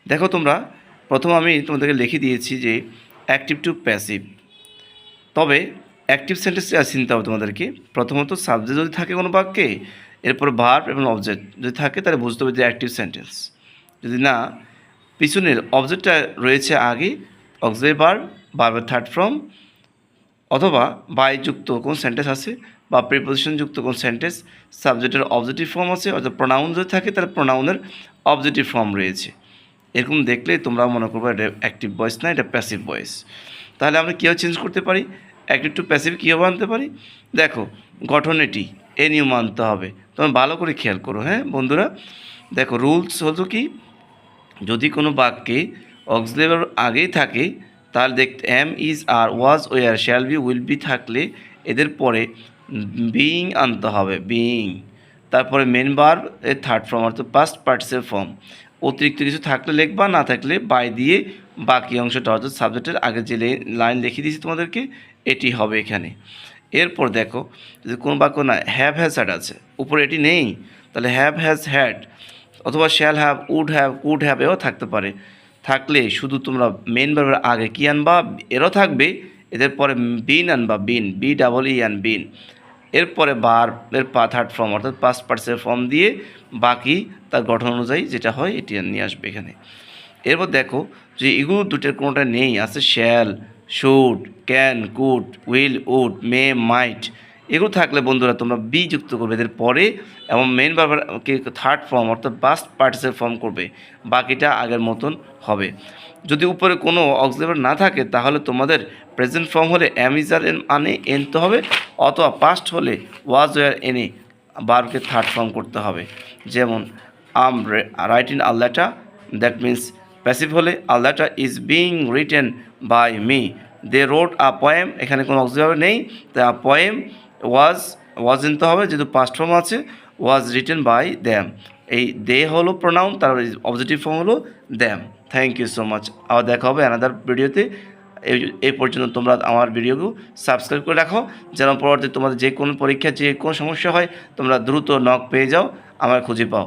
দেখো তোমরা প্রথম আমি তোমাদেরকে লিখে দিয়েছি যে অ্যাক্টিভ টু প্যাসিভ। তবে অ্যাক্টিভ সেন্টেন্স চিনতে হবে তোমাদেরকে। প্রথমত সাবজেক্ট যদি থাকে কোনো বাক্যে, এরপর ভার্ব এবং অবজেক্ট যদি থাকে তাহলে বুঝতে হবে যে অ্যাক্টিভ সেন্টেন্স। যদি না, পিছনের অবজেক্টটা রয়েছে আগে, অক্সিলারি ভার্ব, ভার্বের থার্ড ফর্ম, অথবা বাই যুক্ত কোন সেন্টেন্স আছে বা প্রিপোজিশন যুক্ত কোন সেন্টেন্স, সাবজেক্টের অবজেক্টিভ ফর্ম আছে, অর্থাৎ প্রোনাউন যদি থাকে তাহলে প্রোনাউনের অবজেক্টিভ ফর্ম রয়েছে। এরকম দেখলে তোমরা মনে করবে এটা অ্যাক্টিভ ভয়েস না, এটা প্যাসিভ ভয়েস। তাহলে আমরা কীভাবে চেঞ্জ করতে পারি, অ্যাক্টিভ টু প্যাসিভ কীভাবে আনতে পারি? দেখো, গঠন এটি, এ নিয়ম মানতে হবে। তোমরা ভালো করে খেয়াল করো, হ্যাঁ বন্ধুরা। দেখো রুলস হতো কি, যদি কোনো বাক্যে অক্সিলারি আগেই থাকে তাহলে দেখতে am, is, are, was, were, shall be, will be থাকলে এদের পরে বিইং আনতে হবে, বিইং। তারপরে মেন ভার্ব এর থার্ড ফর্ম অর্থাৎ পাস্ট পার্টিসিপেল ফর্ম। অতিরিক্ত কিছু থাকলে লিখবা, না থাকলে বাই দিয়ে বাকি অংশটা অর্থাৎ সাবজেক্টের আগে যে লাইন লিখে দিয়েছি তোমাদেরকে এটি হবে এখানে। এরপর দেখো, যদি কোনো বাক্য না হ্যাভ হ্যাজ হ্যাড আছে, উপরে এটি নেই, তাহলে হ্যাভ হ্যাজ হ্যাড অথবা shall have, would have, could have এও থাকতে পারে। থাকলে শুধু তোমরা মেন ভার্বের আগে কী আনবা, এরও থাকবে, এদের পরে বিন আনবা, বিন, বি ডাবল ই অ্যান বিন। এরপরে ভার্বের থার্ড ফর্ম অর্থাৎ পাস্ট পার্টিসিপেল ফর্ম দিয়ে বাকি তার গঠন অনুযায়ী যেটা হয় এটি নিয়ে আসবে এখানে। এরপর দেখো যে এগুলো দুটোর কোনোটা নেই, আছে shall, should, can, could, will, would, may, might. এগুলো থাকলে বন্ধুরা তোমরা বি যুক্ত করবে এদের পরে এবং মেন ভার্বকে থার্ড ফর্ম অর্থাৎ পাস্ট পার্টিসিপেল ফর্ম করবে, বাকিটা আগের মতন হবে। যদি উপরে কোনো অক্সিলারি না থাকে তাহলে তোমাদের প্রেজেন্ট ফর্ম হলে অ্যাম, ইজ, আর, আনে এনতে হবে, অথবা পাস্ট হলে ওয়াজ, ওয়ার, এনে ভার্বকে থার্ড ফর্ম করতে হবে। যেমন I'm writing a letter, that means passive হলে a letter is being written by me. They wrote a poem, এখানে কোনো অক্সিলারি নেই, তাই আ পোয়েম ওয়াজ নিতে হবে, যেহেতু পাস্ট ফর্ম আছে, ওয়াজ রিটেন বাই দ্যাম। এই দে হলো প্রোনাউন, তার অবজেক্টিভ ফর্ম হলো them. Thank you so much. আবার দেখা হবে অ্যানাদার ভিডিওতে। এই পর্যন্ত তোমরা আমার ভিডিওকে সাবস্ক্রাইব করে রাখো, যেন পরবর্তী তোমাদের যে কোনো পরীক্ষা যে কোনো সমস্যা হয় তোমরা দ্রুত নক পেয়ে যাও, আমার খুঁজে পাও।